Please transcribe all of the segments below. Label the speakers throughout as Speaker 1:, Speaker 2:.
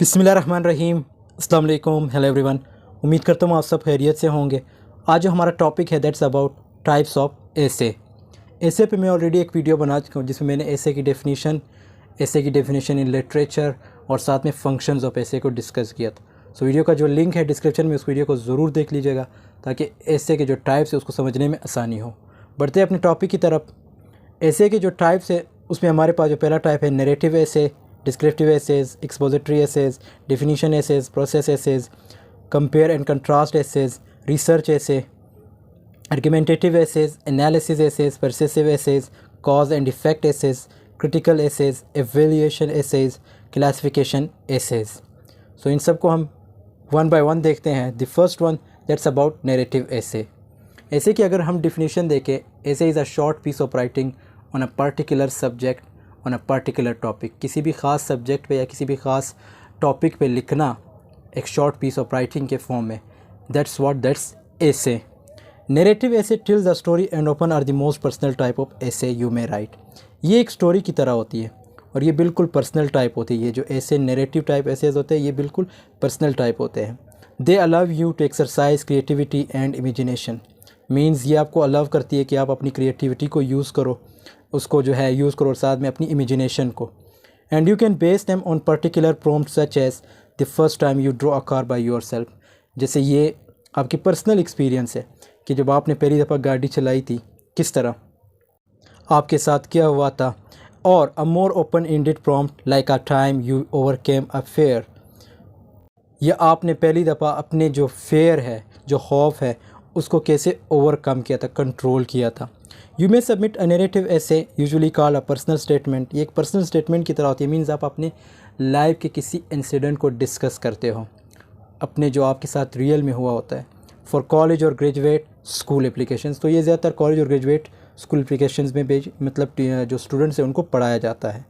Speaker 1: बिस्मिल्लाहिर्रहमानिर्रहीम। अस्सलाम वालेकुम। Hello everyone. उम्मीद करता हूँ आप सब खैरियत से होंगे। आज जो हमारा टॉपिक है दैट्स अबाउट टाइप्स ऑफ एसे। एसे पे मैं ऑलरेडी एक वीडियो बना चुका हूँ जिसमें मैंने एसे की डेफिनेशन इन लिटरेचर और साथ में फंक्शंस ऑफ एसे को डिस्कस किया था। सो वीडियो का जो लिंक है डिस्क्रिप्शन में, उस वीडियो को ज़रूर देख लीजिएगा ताकि एसे के जो टाइप्स है उसको समझने में आसानी हो। बढ़ते हैं अपने टॉपिक की तरफ। एसे के जो टाइप्स है उसमें हमारे पास जो पहला टाइप है narrative essay, descriptive essays, expository essays, definition essays, process essays, compare and contrast essays, research essay, argumentative essays, analysis essays, persuasive essays, cause and effect essays, critical essays, evaluation essays, classification essays. So इन सब को हम one by one देखते हैं। The first one that's about narrative essay. Essay की अगर हम definition देखें, essay is a short piece of writing on a particular subject on a particular topic. किसी भी ख़ास सब्जेक्ट पे या किसी भी ख़ास टॉपिक पे लिखना एक शॉर्ट पीस ऑफ राइटिंग के फॉर्म में, that's essay. Narrative essay tells the story and often are the most personal type of essay you may write. ये एक स्टोरी की तरह होती है और ये बिल्कुल पर्सनल टाइप होती है। ये जो ऐसे नैरेटिव टाइप एसेज होते हैं ये बिल्कुल पर्सनल टाइप होते हैं। They allow you to exercise creativity and imagination. Means ये आपको अलाउ करती है कि आप अपनी क्रिएटिविटी को यूज़ करो, उसको जो है यूज़ करो और साथ में अपनी इमेजिनेशन को। And you can base them on particular prompt such as the first time you draw a car by yourself. जैसे ये आपकी पर्सनल एक्सपीरियंस है कि जब आपने पहली दफ़ा गाड़ी चलाई थी किस तरह आपके साथ क्या हुआ था। और a more open ended prompt like a time you overcame a fear, या आपने पहली दफ़ा अपने जो फेयर है, जो खौफ है, उसको कैसे ओवरकम किया था, कंट्रोल किया था। You may submit a narrative essay usually call a personal statement. ये एक पर्सनल स्टेटमेंट की तरह होती है। मीन्स आप अपने लाइफ के किसी इंसिडेंट को डिस्कस करते हो, अपने जो आपके साथ रियल में हुआ होता है। फॉर कॉलेज और ग्रेजुएट स्कूल एप्लीकेशंस, तो ये ज़्यादातर कॉलेज और ग्रेजुएट स्कूल एप्लीकेशंस में मतलब जो स्टूडेंट्स हैं उनको पढ़ाया जाता है।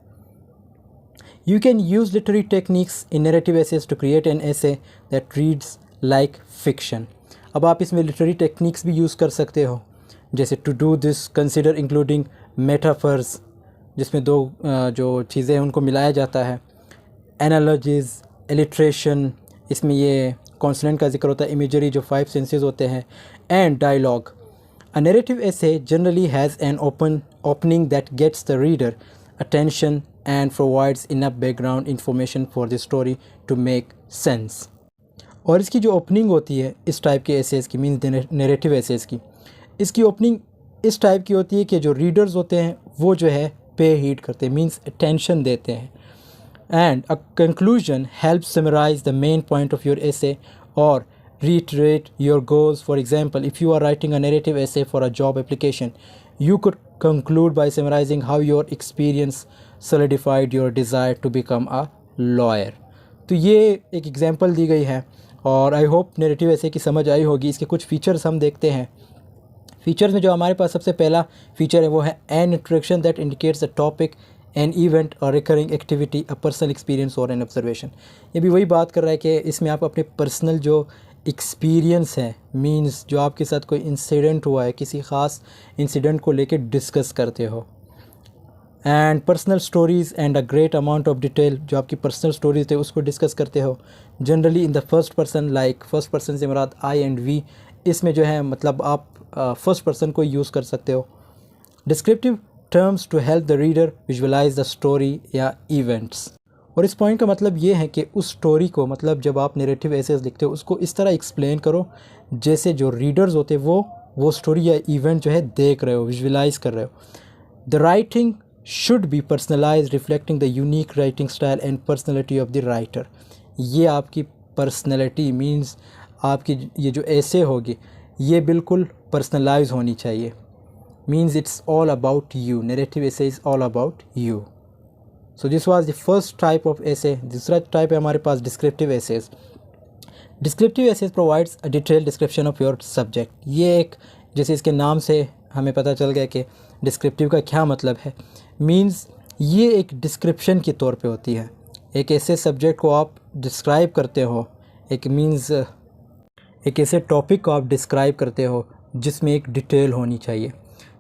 Speaker 1: You can use literary techniques in narrative essays to create an essay that reads like fiction. अब आप इसमें literary techniques भी यूज़ कर सकते हो। जैसे to do this consider including metaphors, जिसमें दो जो चीज़ें हैं उनको मिलाया जाता है, analogies, alliteration, इसमें ये consonant का जिक्र होता है, imagery जो 5 senses होते हैं, and dialogue. A narrative essay generally has an opening that gets the reader attention and provides enough background information for the story to make sense. और इसकी जो ओपनिंग होती है इस टाइप के एसेज की, मीन्स नैरेटिव एसेज की, इसकी ओपनिंग इस टाइप की होती है कि जो रीडर्स होते हैं वो जो है पे हीट करते हैं, मीन्स अटेंशन देते हैं। And a conclusion help summarise the main point of your essay और reiterate your goals. For example, if you are writing a narrative essay for a job application, you could conclude by summarizing how your experience solidified your desire to become a lawyer. तो ये एक example दी गई है और I hope narrative ऐसे की समझ आई होगी। इसके कुछ फीचर्स हम देखते हैं। फीचर्स में जो हमारे पास सबसे पहला फीचर है वो है an introduction that indicates the topic, an event or recurring activity, a personal experience or an observation. ये भी वही बात कर रहा है कि इसमें आप अपने पर्सनल जो एक्सपीरियंस है, मींस जो आपके साथ कोई इंसिडेंट हुआ है, किसी ख़ास इंसिडेंट को लेके डिस्कस करते हो। And personal stories and a great amount of detail, जो आपकी पर्सनल स्टोरीज थे उसको डिस्कस करते हो। Generally in the first person, like first person से मुराद आई एंड वी, इसमें जो है मतलब आप फर्स्ट पर्सन को यूज़ कर सकते हो। Descriptive terms to help the reader visualise the story या इवेंट्स। और इस पॉइंट का मतलब ये है कि उस स्टोरी को, मतलब जब आप नैरेटिव एसेज लिखते हो उसको इस तरह एक्सप्लेन करो जैसे जो रीडर्स होते हैं वो स्टोरी या इवेंट जो है देख रहे हो, विजुअलाइज कर रहे हो। The writing should be personalise reflecting the unique writing style and personality of the writer. ये आपकी पर्सनैलिटी, मीन्स आपकी ये जो ऐसे होगी ये बिल्कुल पर्सनलाइज होनी चाहिए। Means it's all about you. Narrative essay is all about you. So this was the first type of essay. दूसरा टाइप है हमारे पास descriptive essays. Descriptive essays provides a detail description of your subject. ये एक, जैसे इसके नाम से हमें पता चल गया कि डिस्क्रिप्टिव का क्या मतलब है। मींस ये एक डिस्क्रिप्शन के तौर पे होती है। एक ऐसे सब्जेक्ट को आप डिस्क्राइब करते हो, एक ऐसे टॉपिक को आप डिस्क्राइब करते हो जिसमें एक डिटेल होनी चाहिए,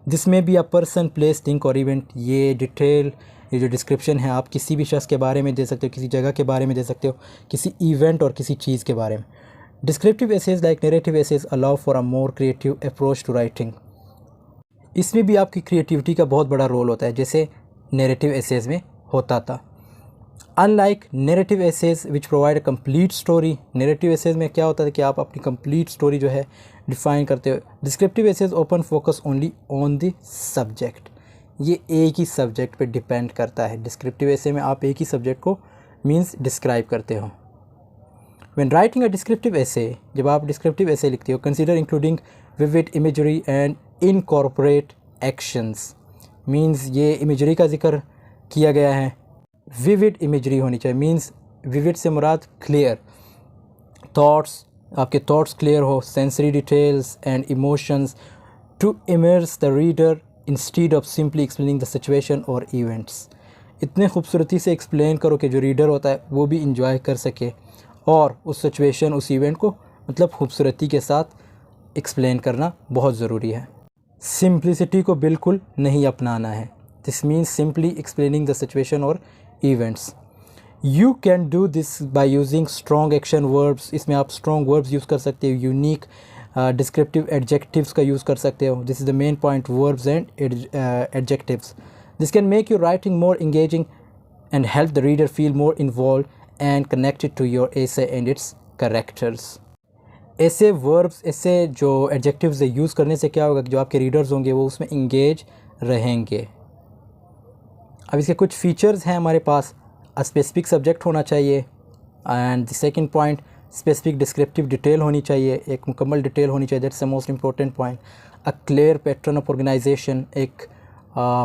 Speaker 1: जिसमें भी अ पर्सन, प्लेस, थिंग और इवेंट, ये डिटेल ये जो डिस्क्रिप्शन है आप किसी भी शख्स के बारे में दे सकते हो, किसी जगह के बारे में दे सकते हो, किसी इवेंट और किसी चीज़ के बारे में। Descriptive essays like narrative essays allow for a more creative approach to writing. इसमें भी आपकी क्रिएटिविटी का बहुत बड़ा रोल होता है, जैसे नैरेटिव एसेज में होता था। Unlike narrative essays which provide a complete story, narrative essays में क्या होता है कि आप अपनी कंप्लीट स्टोरी जो है डिफाइन करते हो। Descriptive essays often focus only on the subject, ये एक ही सब्जेक्ट पे डिपेंड करता है। डिस्क्रिप्टिव एसे में आप एक ही सब्जेक्ट को मीन्स डिस्क्राइब करते हो। व्हेन राइटिंग अ डिस्क्रिप्टिव एसे, जब आप डिस्क्रिप्टिव एसे लिखते हो, consider including vivid imagery and incorporate actions, means ये इमेजरी का जिक्र किया गया है। विविड इमेजरी होनी चाहिए, मीन्स विविड से मुराद क्लियर थॉट्स, आपके थॉट्स क्लियर हो, sensory details and emotions to immerse the reader instead of simply explaining the situation और इवेंट्स। इतने खूबसूरती से एक्सप्लेन करो कि जो रीडर होता है वो भी इंजॉय कर सके और उस सिचुएशन उस इवेंट को मतलब खूबसूरती के साथ एक्सप्लेन करना बहुत ज़रूरी है। सिंप्लिसिटी को बिल्कुल नहीं अपनाना है। This means simply explaining the situation और events. You can do this by using strong action verbs, इसमें आप स्ट्रॉन्ग वर्ब्स यूज़ कर सकते हो। यूनिक डिस्क्रिप्टिव एडजेक्टिव्स का यूज़ कर सकते हो। This is the main point, verbs and adjectives. This can make your writing more engaging and help the reader feel more involve and connected to your essay and its characters. ऐसे verbs, ऐसे जो adjectives use करने से क्या होगा कि जो आपके रीडर्स होंगे वो उसमें इंगेज रहेंगे। अब इसके कुछ फीचर्स हैं हमारे पास। अ स्पेसिफिक सब्जेक्ट होना चाहिए and the second point specific descriptive detail होनी चाहिए, एक मुकम्मल डिटेल होनी चाहिए, that's the most important point. A clear pattern of organisation, एक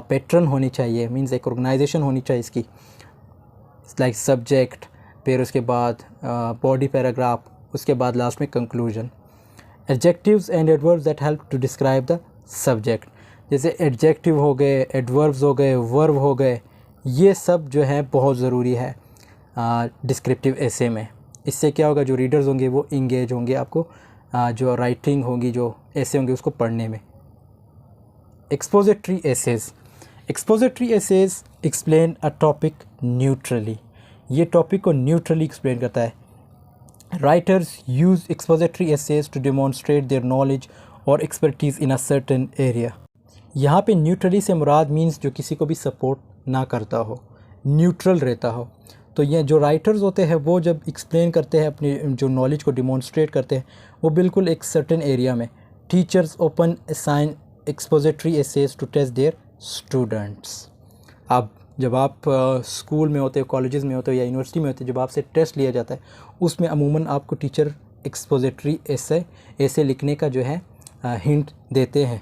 Speaker 1: पैटर्न होनी चाहिए, मींस एक ऑर्गेनाइजेशन होनी चाहिए इसकी, लाइक सब्जेक्ट, फिर उसके बाद बॉडी पैराग्राफ, उसके बाद लास्ट में conclusion. Adjectives and adverbs that help to describe the subject, जैसे एडजेक्टिव हो गए, एडवर्ब्स हो गए, वर्ब हो गए, ये सब जो है बहुत ज़रूरी है डिस्क्रिप्टिव एसे में। इससे क्या होगा, जो रीडर्स होंगे वो इंगेज होंगे आपको जो राइटिंग होगी, जो एसे होंगे उसको पढ़ने में। Expository essays, expository essays explain a topic neutrally, ये टॉपिक को न्यूट्रली एक्सप्लेन करता है। Writers use expository essays to demonstrate their knowledge or expertise in a certain area. यहाँ पे न्यूट्रली से मुराद मीन्स जो किसी को भी सपोर्ट ना करता हो, न्यूट्रल रहता हो। तो ये जो राइटर्स होते हैं वो जब एक्सप्लेन करते हैं अपनी जो नॉलेज को डिमॉन्स्ट्रेट करते हैं, वो बिल्कुल एक सर्टेन एरिया में। Teachers often assign expository essays to test their students. अब जब आप स्कूल में होते हो, कॉलेजेस में होते हो या यूनिवर्सिटी में होते हो, जब आपसे टेस्ट लिया जाता है उसमें अमूमन आपको टीचर एक्सपोजिटरी ऐसे लिखने का जो है हिंट देते हैं।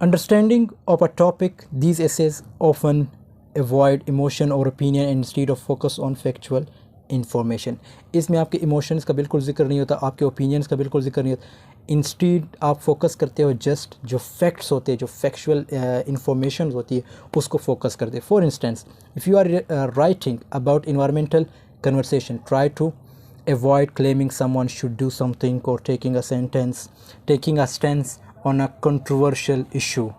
Speaker 1: Understanding of a topic, these essays often avoid emotion or opinion and instead of focus on factual information। इसमें आपके इमोशंस का बिल्कुल जिक्र नहीं होता, आपके ओपिनियंस का बिल्कुल जिक्र नहीं होता। इंस्टीड आप फोकस करते हो जस्ट जो फैक्ट्स होते हैं, जो फैक्चुअल इंफॉर्मेशन होती है उसको फोकस करते हैं। For instance, if you are writing about environmental conversation, try to avoid claiming someone should do something or taking a stance on a controversial issue।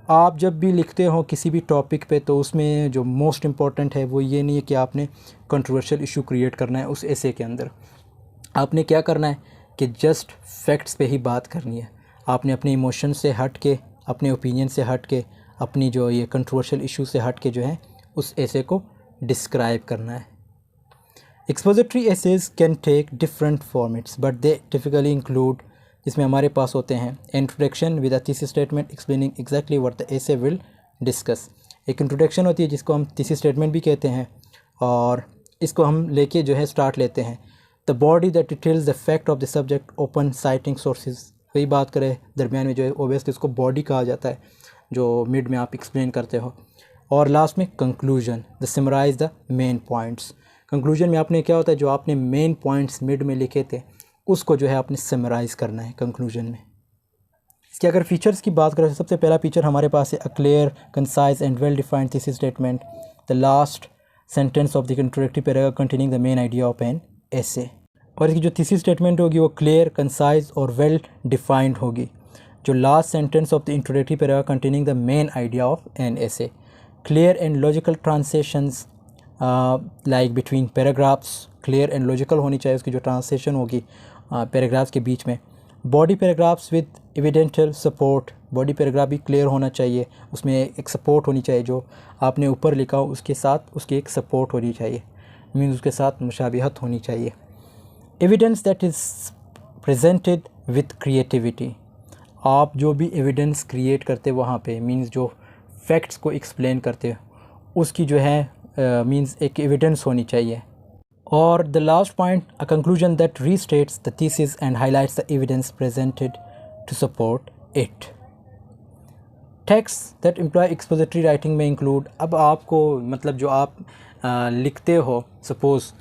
Speaker 1: आप जब भी लिखते हो किसी भी टॉपिक पे तो उसमें जो मोस्ट इम्पॉर्टेंट है वो ये नहीं है कि आपने कंट्रोवर्शियल इशू क्रिएट करना है उस एसे के अंदर। आपने क्या करना है कि जस्ट फैक्ट्स पे ही बात करनी है। आपने अपने इमोशन से हट के, अपने ओपिनियन से हट के, अपनी जो ये कंट्रोवर्शियल इशू से हट के जो है उस एसे को डिस्क्राइब करना है। Expository essays can take different formats but they typically include, जिसमें हमारे पास होते हैं introduction with a thesis statement explaining exactly what the essay will discuss. एक इंट्रोडक्शन होती है जिसको हम थीसिस स्टेटमेंट भी कहते हैं और इसको हम लेके जो है स्टार्ट लेते हैं। The body that details the fact of the subject often citing sources, वही बात करें दरमियान में जो है ओबियसली इसको बॉडी कहा जाता है जो मिड में आप एक्सप्लेन करते हो। और लास्ट में conclusion, the summarise the main points. Conclusion में आपने क्या होता है, जो आपने मेन पॉइंट्स मिड में लिखे थे उसको जो है आपने समराइज़ करना है कंक्लूजन में। इसके अगर फीचर्स की बात करें तो सबसे पहला फीचर हमारे पास है a clear, concise and well defined thesis statement. The last sentence of the introductory paragraph containing the main idea of an essay. और इसकी जो थीसिस स्टेटमेंट होगी वो क्लियर, कंसाइज और वेल डिफाइंड होगी। जो last sentence of the introductory paragraph containing the main idea of an essay, clear and logical transitions like between paragraphs, clear and logical होनी चाहिए उसकी जो ट्रांसलेशन होगी पैराग्राफ्स के बीच में। Body paragraphs with evidential support, body paragraph भी clear होना चाहिए, उसमें एक सपोर्ट होनी चाहिए, जो आपने ऊपर लिखा हो उसके साथ उसकी एक सपोर्ट होनी चाहिए, मीन्स उसके साथ मुशाबिहत होनी चाहिए। Evidence that is presented with creativity, आप जो भी एविडेंस क्रिएट करते वहाँ पे, मीन्स जो फैक्ट्स को एक्सप्लेन करते उसकी जो है मीन्स एक एविडेंस होनी चाहिए। और the last point, a conclusion that restates the thesis and highlights the evidence presented to support it. Text that employ expository writing में इंक्लूड, अब आपको मतलब जो आप लिखते हो, सपोज़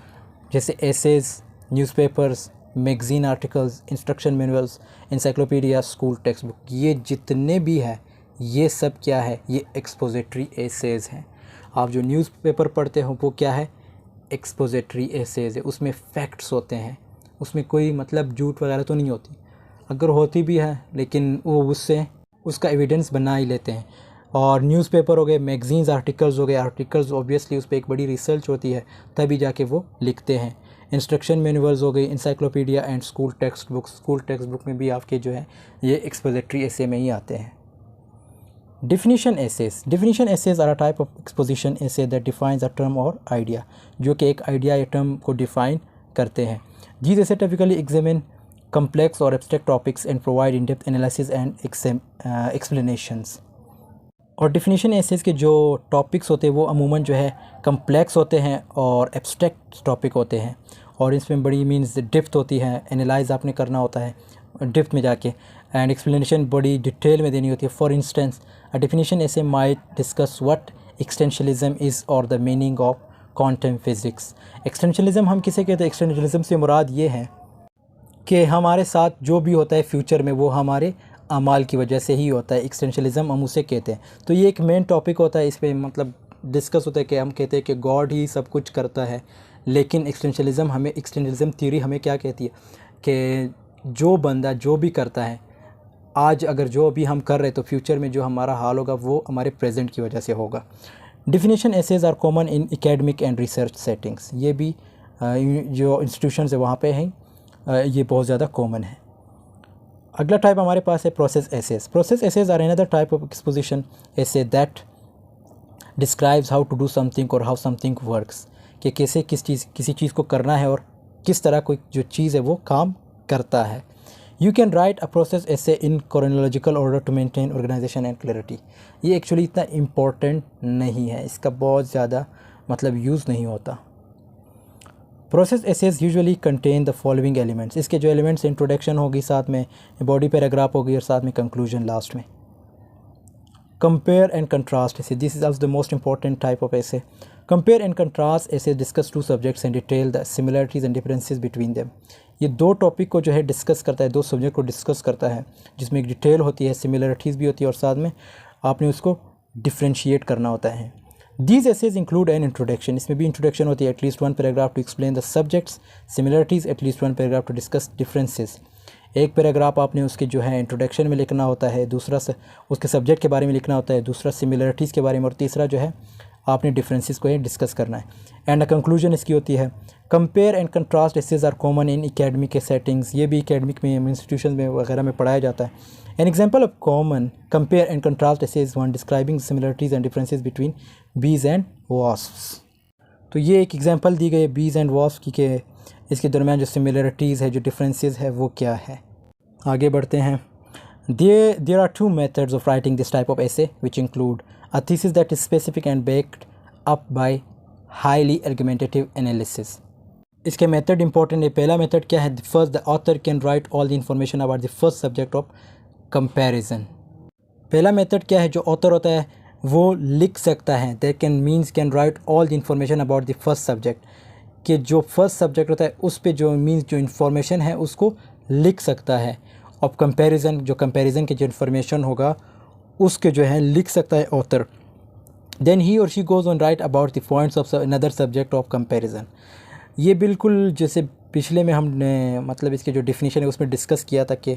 Speaker 1: जैसे essays, newspapers, magazine articles, instruction manuals, encyclopedia, school text book, ये जितने भी है ये सब क्या है, ये एक्सपोजिटरी एसेज हैं। आप जो न्यूज़पेपर पढ़ते हो वो क्या है, एक्सपोजिटरी एसेज है, उसमें फैक्ट्स होते हैं, उसमें कोई मतलब झूठ वगैरह तो नहीं होती, अगर होती भी है लेकिन वो उससे उसका एविडेंस बना ही लेते हैं। और न्यूज़पेपर हो गए, मैगज़ीन्स आर्टिकल्स हो गए, आर्टिकल्स ऑब्वियसली उस पर एक बड़ी रिसर्च होती है तभी जाके वो लिखते हैं। इंस्ट्रक्शन मैनुअल्स हो गए, encyclopedia and school text book, school text book में भी आपके जो है ये एक्सपोजिटरी एसे में ही आते हैं। Definition essays, definition essays are a type of exposition essay that defines a term or idea, जो कि एक आइडिया या टर्म को डिफाइन करते हैं। These essay typically examine complex or abstract topics and provide in-depth analysis and explanations। और definition essays के जो टॉपिक्स होते हैं वो अमूमन जो है कम्प्लेक्स होते हैं और एब्स्ट्रैक्ट टॉपिक होते हैं, और इसमें बड़ी मीन्स डेप्थ होती है, एनालाइज आपने करना होता है डेप्थ में जाके, एंड एक्सप्लेनेशन बड़ी डिटेल में देनी होती है। For instance a definition essay might discuss what existentialism is or the meaning of quantum physics. Existentialism हम किसे कहते हैं, एक्सटेंशलिज्म से मुराद ये है कि हमारे साथ जो भी होता है फ्यूचर में वो हमारे अमाल की वजह से ही होता है, एक्सटेंशलिज्म हम उसे कहते हैं। तो ये एक मेन टॉपिक होता है, इस पर मतलब डिस्कस होता है कि हम कहते हैं कि गॉड ही सब कुछ करता है, लेकिन एक्सटेंशलिज्म थ्योरी हमें क्या कहती है कि जो बंदा जो भी करता है, आज अगर जो भी हम कर रहे हैं तो फ्यूचर में जो हमारा हाल होगा वो हमारे प्रेजेंट की वजह से होगा। Definition essays are common in academic and research settings, ये भी जो इंस्टीट्यूशन है वहाँ पे हैं, ये बहुत ज़्यादा कॉमन है। अगला टाइप हमारे पास है process essays. Process essays are another type of exposition essay that describes how to do something or how something works, कि कैसे किसी चीज़ को करना है और किस तरह कोई जो चीज़ है वो काम करता है। You can write a process essay in chronological order to maintain organisation and clarity. ये एक्चुअली इतना इम्पोर्टेंट नहीं है, इसका बहुत ज़्यादा मतलब यूज़ नहीं होता। Process essays usually contain the following elements, इसके जो एलिमेंट्स इंट्रोडक्शन होगी, साथ में बॉडी पैराग्राफ होगी और साथ में कंक्लूजन लास्ट में। Compare and contrast essay, this is also the most important type of essay. Compare and contrast essay discuss two subjects and detail the similarities and differences between them. ये दो topic को जो है discuss करता है, दो subject को discuss करता है, जिसमें एक डिटेल होती है, सिमिलरिटीज़ भी होती है और साथ में आपने उसको डिफ्रेंशिएट करना होता है। These essays include an introduction, इसमें भी इंट्रोडक्शन होती है, at least one paragraph to explain the subjects, similarities, at least one paragraph to discuss differences. एक पैराग्राफ आपने उसके जो है इंट्रोडक्शन में लिखना होता है, दूसरा उसके सब्जेक्ट के बारे में लिखना होता है, दूसरा सिमिलरिटीज़ के बारे में, और तीसरा जो है आपने डिफरेंसेस को डिस्कस करना है। एंड कंक्लूजन इसकी होती है। Compare and contrast essays are common in academic settings, ये भी एकेडमिक में इंस्टीट्यूशन में वगैरह में पढ़ाया जाता है। An example of common compare and contrast essays one describing similarities and differences between bees and wasps. तो ये एक एग्जांपल दी गई है बीज एंड वास्प की, के इसके दरमियान जो सिमिलरिटीज़ है, जो डिफरेंसेस है वो क्या है। आगे बढ़ते हैं। There are two methods of writing this type of essay which include a thesis that is specific and backed up by highly argumentative analysis. इसके मेथड इंपॉर्टेंट है। पहला मेथड क्या है, first the author can write all the information about the first subject of comparison. पहला method क्या है, जो author होता है वो लिख सकता है, they can write all the information about the first subject, कि जो फर्स्ट सब्जेक्ट होता है उस पे जो जो इन्फॉर्मेशन है उसको लिख सकता है। और कंपैरिजन, जो कंपैरिजन की जो इन्फॉर्मेशन होगा उसके जो है लिख सकता है ऑथर। देन ही और she goes on right about the points of another subject of comparison. ये बिल्कुल जैसे पिछले में हमने मतलब इसके जो डिफिनीशन है उसमें डिस्कस किया था कि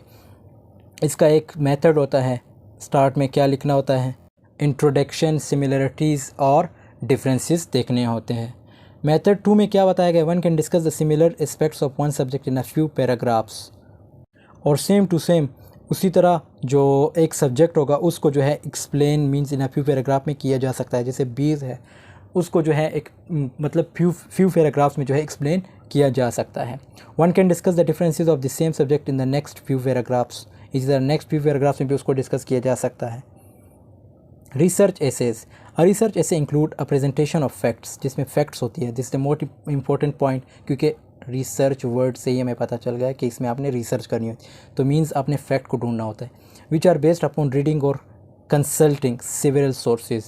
Speaker 1: इसका एक मेथड होता है, स्टार्ट में क्या लिखना होता है, इंट्रोडक्शन, सिमिलरिटीज़ और डिफरेंसेस देखने होते हैं। मेथड 2 में क्या बताया गया, one can discuss the similar aspects of one subject in a few paragraphs. और सेम टू सेम उसी तरह जो एक सब्जेक्ट होगा उसको जो है explain means in a few paragraph में किया जा सकता है। जैसे बीज है उसको जो है एक मतलब फ्यू पैराग्राफ्स में जो है एक्सप्लेन किया जा सकता है। One can discuss the differences of the same subject in the next few paragraphs, इस तरह नेक्स्ट फ्यू पैराग्राफ्स में भी उसको डिस्कस किया जा सकता है। Research essays, a research essay include a presentation of facts, जिसमें फैक्ट्स होती है। This is the most important point, क्योंकि रिसर्च वर्ड से ही हमें पता चल गया कि इसमें आपने रिसर्च करनी होती है, तो मीन्स आपने फैक्ट को ढूंढना होता है। Which are based upon reading और कंसल्टिंग सेवरल सोर्सेज,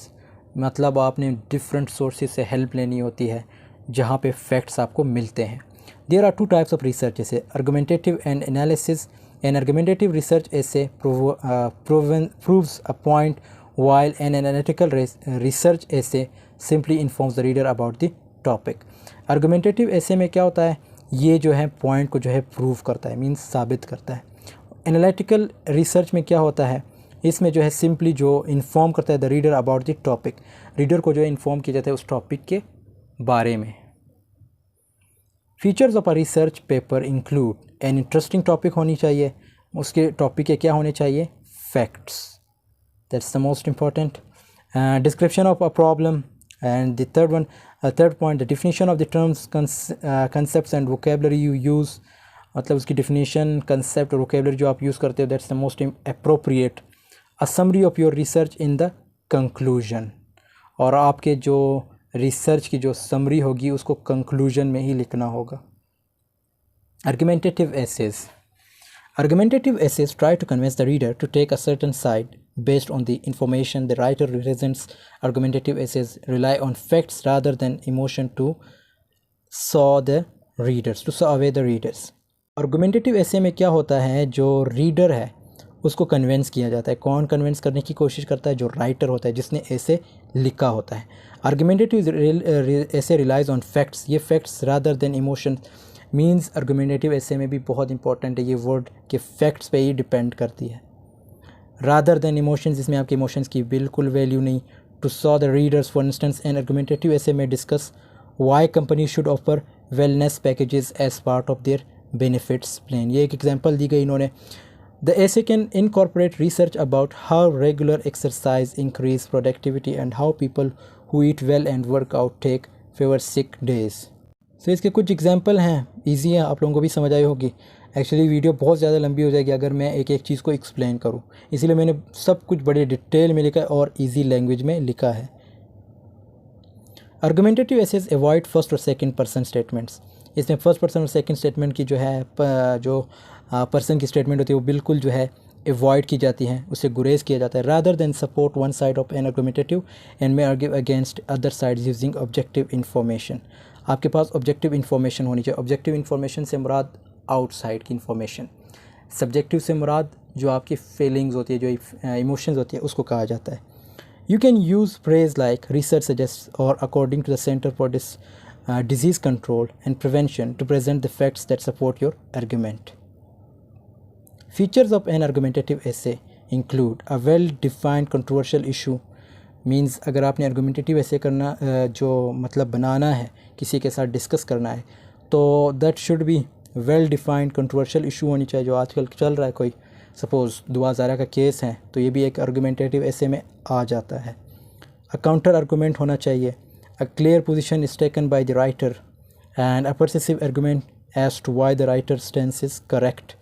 Speaker 1: मतलब आपने डिफरेंट सोर्सेज से हेल्प लेनी होती है जहाँ पे फैक्ट्स आपको मिलते हैं। There are two types of research essay, argumentative and analysis. An argumentative research essay proves a point, while an analytical research essay simply informs the reader about the topic। Argumentative essay में क्या होता है, ये जो है point को जो है प्रूव करता है, मीन्स साबित करता है। एनालिटिकल रिसर्च में क्या होता है, इसमें जो है सिंपली जो इन्फॉर्म करता है the reader about the topic, reader को जो है इन्फॉर्म किया जाता है उस टॉपिक के बारे में। Features of a research paper include, an interesting topic होनी चाहिए, उसके टॉपिक के क्या होने चाहिए, facts, that's the most important। Description of a problem, and the third one, third point, the definition of the terms, concepts and vocabulary you use, मतलब उसकी definition, concept और vocabulary जो आप use करते हो, that's the most appropriate। A summary of your research in the conclusion, और आपके जो रिसर्च की जो समरी होगी उसको कंक्लूजन में ही लिखना होगा। Argumentative essays, argumentative essays try to convince the reader to take a certain side based on the information the writer presents। Argumentative essays rely on facts rather than emotion to saw away the readers। Argumentative essay में क्या होता है, जो reader है उसको convince किया जाता है। कौन कन्विंस करने की कोशिश करता है, जो राइटर होता है जिसने ऐसे लिखा होता है। आर्गुमेंटेटिव ऐसे रिलाइज ऑन फैक्ट्स, ये facts rather than emotion, means argumentative essay में भी बहुत इंपॉर्टेंट है ये वर्ड कि फैक्ट्स पे ही डिपेंड करती है। रादर देन इमोशंस, जिसमें आपके इमोशंस की बिल्कुल वैल्यू नहीं। To sway the readers, for instance an argumentative essay may discuss why company should offer wellness packages as part of their benefits plan, ये एक एग्जांपल दी गई इन्होंने। The essay can incorporate research about how regular exercise increase productivity and how people who eat well and work out take fewer sick days. तो इसके कुछ example हैं, easy है, आप लोगों को भी समझ आई होगी। एक्चुअली वीडियो बहुत ज़्यादा लंबी हो जाएगी अगर मैं एक एक चीज़ को एक्सप्लेन करूं, इसीलिए मैंने सब कुछ बड़े डिटेल में लिखा है और इजी लैंग्वेज में लिखा है। आर्गुमेंटेटिव एसेज अवॉइड फर्स्ट और सेकंड पर्सन स्टेटमेंट्स, इसमें फर्स्ट पर्सन और सेकंड स्टेटमेंट की जो है जो पर्सन की स्टेटमेंट होती है वो बिल्कुल जो है अवॉइड की जाती हैं, उससे गुरेज किया जाता है। Rather than support one side of an argumentative and may argue against other side using objective information, आपके पास ऑब्जेक्टिव इन्फॉर्मेशन होनी चाहिए। ऑब्जेक्टिव इन्फॉर्मेशन से मुराद आउटसाइड की इन्फॉर्मेशन, सब्जेक्टिव से मुराद जो आपकी फीलिंग्स होती है, जो इमोशंस होती है उसको कहा जाता है। You can use phrase like research suggest or according to the center for disease control and prevention to present the facts that support your argument. Features of an argumentative essay include a well defined controversial issue, means अगर आपने argumentative ऐसे करना जो मतलब बनाना है, किसी के साथ डिस्कस करना है, तो that should be well defined controversial issue होनी चाहिए। जो आजकल चल रहा है, कोई सपोज़ दुआ ज़ारा का केस है तो ये भी एक आर्गुमेंटेटिव ऐसे में आ जाता है। अ काउंटर आर्गूमेंट होना चाहिए। A clear position is taken by the writer and a persuasive argument as to why the writer stance is correct.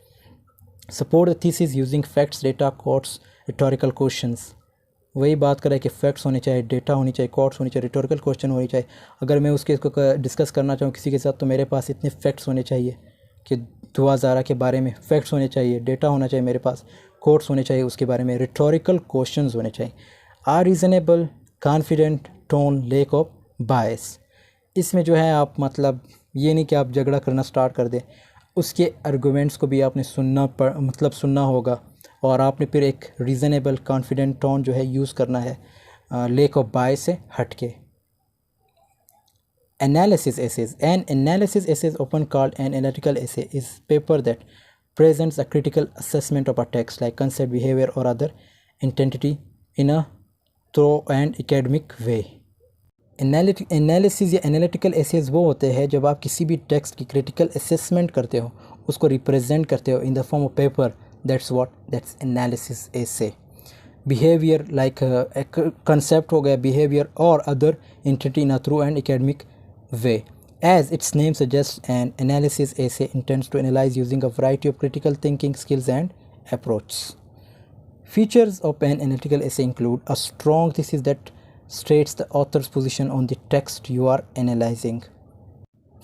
Speaker 1: Support the thesis using facts, data, quotes, rhetorical questions, वही बात करें कि facts होने चाहिए, data होनी चाहिए, quotes होनी चाहिए, रिटोरिकल क्वेश्चन होनी चाहिए। अगर मैं उसके इसको डिस्कस करना चाहूँ किसी के साथ तो मेरे पास इतने फैक्ट्स होने चाहिए कि दुआ ज़ारा के बारे में फैक्ट्स होने चाहिए, डेटा होना चाहिए मेरे पास, कोट्स होने चाहिए उसके बारे में, रिटोरिकल क्वेश्चंस होने चाहिए। Are reasonable, confident, tone, lack of bias, इसमें जो है आप मतलब ये नहीं कि आप झगड़ा करना स्टार्ट कर दें, उसके आर्गूमेंट्स को भी आपने सुनना होगा और आपने फिर एक रीज़नेबल कॉन्फिडेंट टोन जो है यूज़ करना है, लेक ऑफ बायस से हट के। Analysis essays, an analysis essay is often called an analytical essay, is paper that presents a critical assessment of a text like concept, behavior or other entity in a through an academic way. Analysis या analytical essays वो होते हैं जब आप किसी भी text की critical assessment करते हो, उसको रिप्रेजेंट करते हो in the form of paper, that's analysis essay. Behaviour like concept हो गया, बिहेवियर और other entity in through and academic way. As its name suggests, an analysis essay intends to analyze using a variety of critical thinking skills and approaches. Features of an analytical essay include a strong thesis that states the author's position on the text you are analyzing.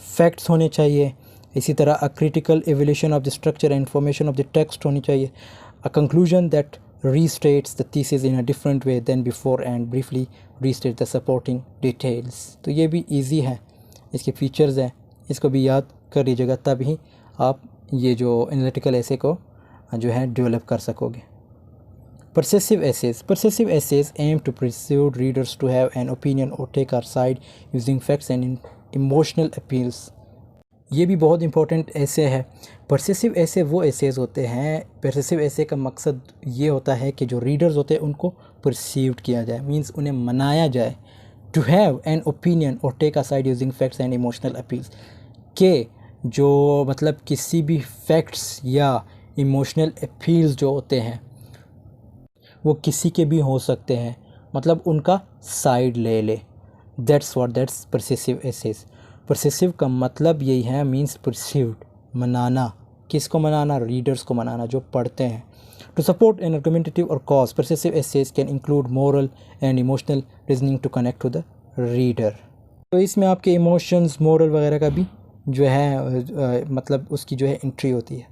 Speaker 1: Facts होने चाहिए, इसी तरह a critical evaluation of the structure and information of the text होनी चाहिए, a conclusion that restates the thesis in a different way than before and briefly restates the supporting details. तो ये भी easy है, इसके फीचर्स हैं, इसको भी याद कर लीजिएगा, तभी आप ये जो एनालिटिकल एसे को जो है डेवलप कर सकोगे। Persuasive essays aim to persuade readers to have an opinion और take our side using facts and emotional appeals. ये भी बहुत इंपॉर्टेंट एसे है। परसेसिव एसे वो एसेज होते हैं, परसेसिव एसे का मकसद ये होता है कि जो रीडर्स होते हैं उनको परसीव्ड किया जाए, मीन्स उन्हें मनाया जाए। टू हैव एन ओपिनियन और take a side using facts and emotional appeals, के जो मतलब किसी भी फैक्ट्स या इमोशनल अपील्स जो होते हैं वो किसी के भी हो सकते हैं, मतलब उनका साइड ले ले। That's परसेसिव essays. परसेसिव का मतलब यही है, मीन्स परसीव्ड, मनाना। किसको मनाना? रीडर्स को मनाना, जो पढ़ते हैं। To support an argumentative or cause, persuasive essays can include moral and emotional reasoning to connect to the reader. तो इसमें आपके इमोशंस, मोरल वगैरह का भी जो है मतलब उसकी जो है एंट्री होती है।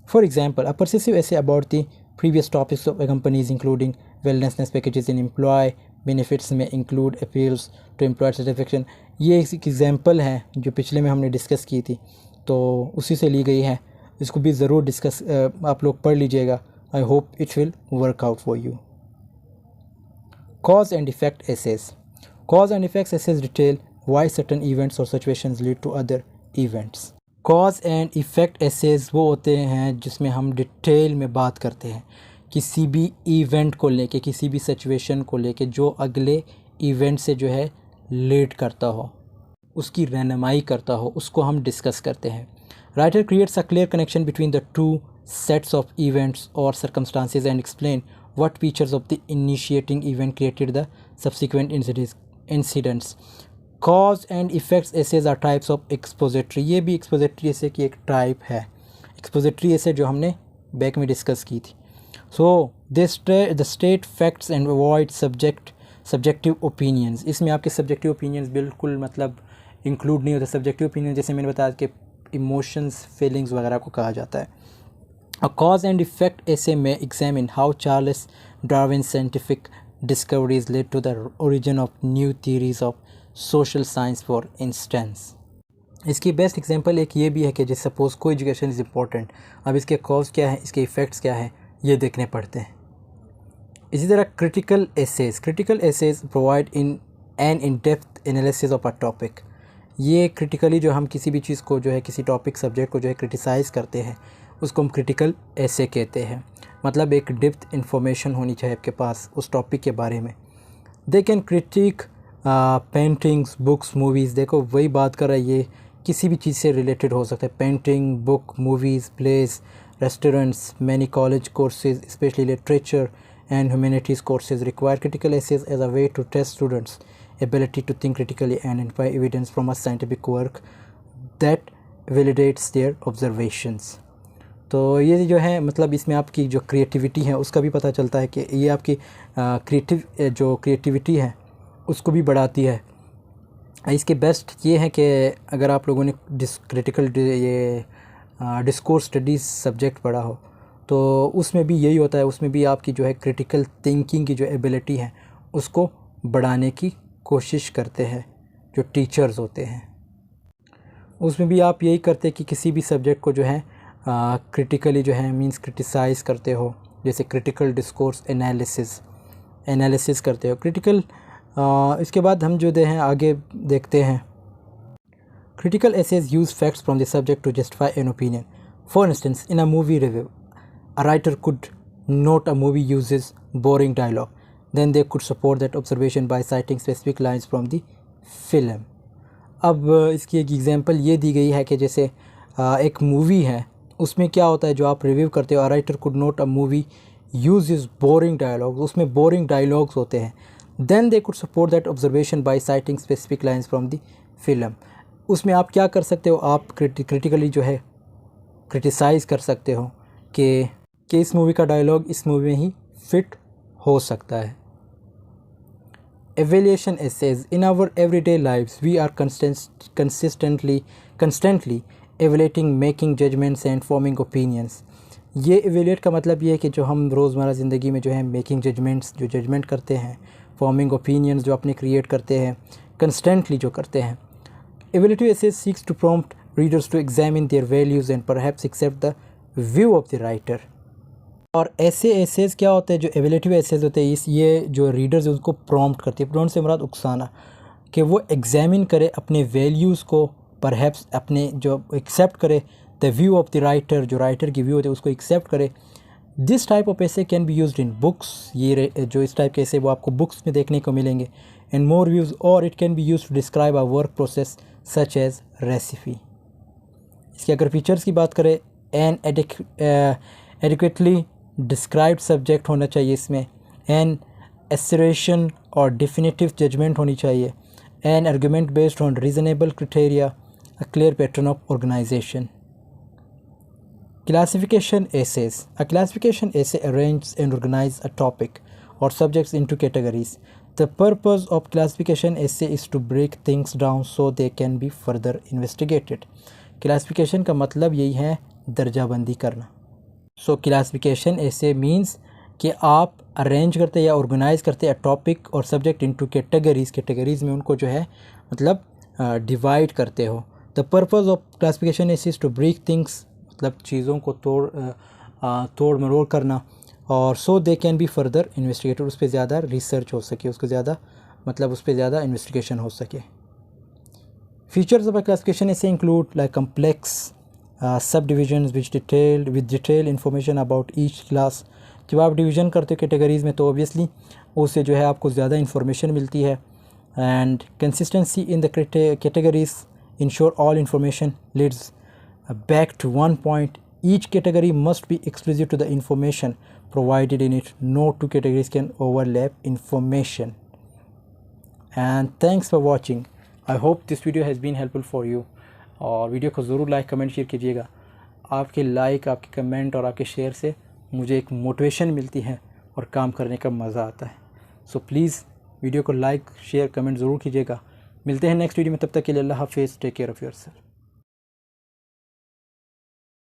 Speaker 1: For example, a persuasive essay about the previous topics of companies including wellness packages in employee benefits में include appeals to employer satisfaction। ये एक एग्जांपल है जो पिछले में हमने डिस्कस की थी, तो उसी से ली गई है। इसको भी ज़रूर डिस्कस आप लोग पढ़ लीजिएगा। I hope it will work out for you. Cause and effect essays. Cause and effect essays detail why certain events or situations lead to other events. Cause and effect essays वो होते हैं जिसमें हम detail में बात करते हैं किसी भी इवेंट को लेके, किसी भी सिचुएशन को लेके जो अगले इवेंट से जो है लीड करता हो, उसकी रहनुमाई करता हो, उसको हम डिस्कस करते हैं। Writer creates a clear connection between the two sets of events or circumstances and explain what features of the initiating event created the subsequent incidents. Cause and effects essays are types of expository। ये भी expository essay की एक type है। expository essay जो हमने back में discuss की थी। So the state facts and avoid subjective opinions। इसमें आपके subjective opinions बिल्कुल मतलब इंक्लूड नहीं होता। subjective opinion जैसे मैंने बताया कि इमोशंस, फीलिंग्स वगैरह को कहा जाता है। A cause and effect essay may examine how Charles Darwin scientific discoveries led to the origin of new theories of social science for instance. इसकी बेस्ट एग्जांपल एक ये भी है कि जैसे सपोज को एजुकेशन इज़ इम्पोर्टेंट, अब इसके कॉज क्या है, इसके इफ़ेक्ट्स क्या है, ये देखने पड़ते हैं। इसी तरह critical essays provide in depth analysis of a topic. ये क्रिटिकली जो हम किसी भी चीज़ को जो है, किसी टॉपिक सब्जेक्ट को जो है क्रिटिसाइज़ करते हैं, उसको हम क्रिटिकल एसे कहते हैं। मतलब एक डेप्थ इंफॉर्मेशन होनी चाहिए आपके पास उस टॉपिक के बारे में। They can critic paintings, books, movies. देखो वही बात कर रहा है, ये किसी भी चीज़ से रिलेटेड हो सकता है। Painting, book, movies, place, restaurants. Many college courses specially literature and humanities courses require critical essays as a way to test students ability to think critically and identify evidence from a scientific work that validates their observations। तो ये जो है मतलब इसमें आपकी जो creativity है उसका भी पता चलता है कि ये आपकी क्रिएटिविटी है उसको भी बढ़ाती है। इसके बेस्ट ये है कि अगर आप लोगों ने डिस्कोर्स स्टडीज़ सब्जेक्ट पढ़ा हो तो उसमें भी यही होता है। उसमें भी आपकी जो है क्रिटिकल थिंकिंग की जो एबिलिटी है उसको बढ़ाने की कोशिश करते हैं जो टीचर्स होते हैं। उसमें भी आप यही करते हैं कि किसी भी सब्जेक्ट को जो है क्रिटिकली जो है मींस क्रिटिसाइज़ करते हो। जैसे क्रिटिकल डिस्कोर्स एनालिसिस करते हो क्रिटिकल। इसके बाद हम जो आगे देखते हैं critical essays use facts from the subject to justify an opinion. For instance, in a movie review a writer could note a movie uses boring dialogue then they could support that observation by citing specific lines from the film. अब इसकी एक example ये दी गई है कि जैसे एक movie है, उसमें क्या होता है जो आप रिव्यू करते हो, writer could note a movie uses boring dialogues, उसमें बोरिंग डायलॉग्स होते हैं, then they could support that observation by citing specific lines from the film. उसमें आप क्या कर सकते हो, आप क्रिटिकली जो है क्रिटिसाइज़ कर सकते हो कि इस मूवी का डायलॉग इस मूवी में ही फिट हो सकता है. Evaluation essays. In our everyday lives, we are constantly evaluating, making judgments and forming opinions. ये evaluate का मतलब ये है कि जो हम रोज़मर्रा ज़िंदगी में जो है making judgments, जो judgment करते हैं, forming opinions जो अपने create करते हैं, constantly जो करते हैं. Evaluative essays seeks to prompt readers to examine their values and perhaps accept the view of the writer. और ऐसे एसेज क्या होते हैं, जो एवेलेटिव एसेज होते हैं, ये जो रीडर्स है उसको प्रॉम्प्ट करती है. प्रॉम्प्ट से मुराद उकसाना, कि वो एग्जामिन करे अपने वैल्यूज़ को, परहैप्स अपने जो एक्सेप्ट करे the view of the writer, जो राइटर की व्यू होते हैं उसको एक्सेप्ट करे. दिस टाइप ऑफ ऐसे can be used in books. ये जो इस टाइप के ऐसे वो आपको बुक्स में देखने को मिलेंगे. एंड मोर व्यूज़, और it can be used to describe a work process such as recipe. इसके अगर फीचर्स की बात करें, एन एडिक्वेटली डिस्क्राइब्ड सब्जेक्ट होना चाहिए इसमें, एन एसरेशन और डिफिनेटिव जजमेंट होनी चाहिए, an argument based on reasonable criteria, a clear pattern of organization. Classification essays. A classification essay arrange and organize a topic or subjects into categories. The purpose of classification essay is to break things down so they can be further investigated. Classification का मतलब यही है दर्जाबंदी करना. सो classification ऐसे means कि आप arrange करते या ऑर्गेनाइज़ करते हैं टॉपिक और सब्जेक्ट इनटू कैटेगरीज़ में उनको जो है मतलब डिवाइड करते हो. The purpose of classification is to break things, मतलब चीज़ों को तोड़ मरोड़ करना, और so they can be further investigated, उस पर ज़्यादा रिसर्च हो सके, उसको ज़्यादा मतलब उस पर ज़्यादा इन्वेस्टिगेशन हो सके. फीचर्स ऑफ अ क्लासिफिकेशन ऐसे include like complex subdivisions with detailed information about each class. जब आप डिवीज़न करते हो कैटेगरीज़ में तो ऑब्वियसली उससे जो है आपको ज़्यादा इन्फॉर्मेशन मिलती है. And consistency in the categories ensure all information leads back to one point. Each category must be exclusive to the information provided in it. No two categories can overlap information. And thanks for watching. I hope this video has been helpful for you. और video को ज़रूर like comment share कीजिएगा. आपके like, आपके comment और आपके share से मुझे एक मोटिवेशन मिलती है और काम करने का मज़ा आता है. सो प्लीज़ वीडियो को लाइक शेयर कमेंट ज़रूर कीजिएगा. मिलते हैं नेक्स्ट वीडियो में, तब तक के लिए अल्लाह हाफिज़. Take care of yourself.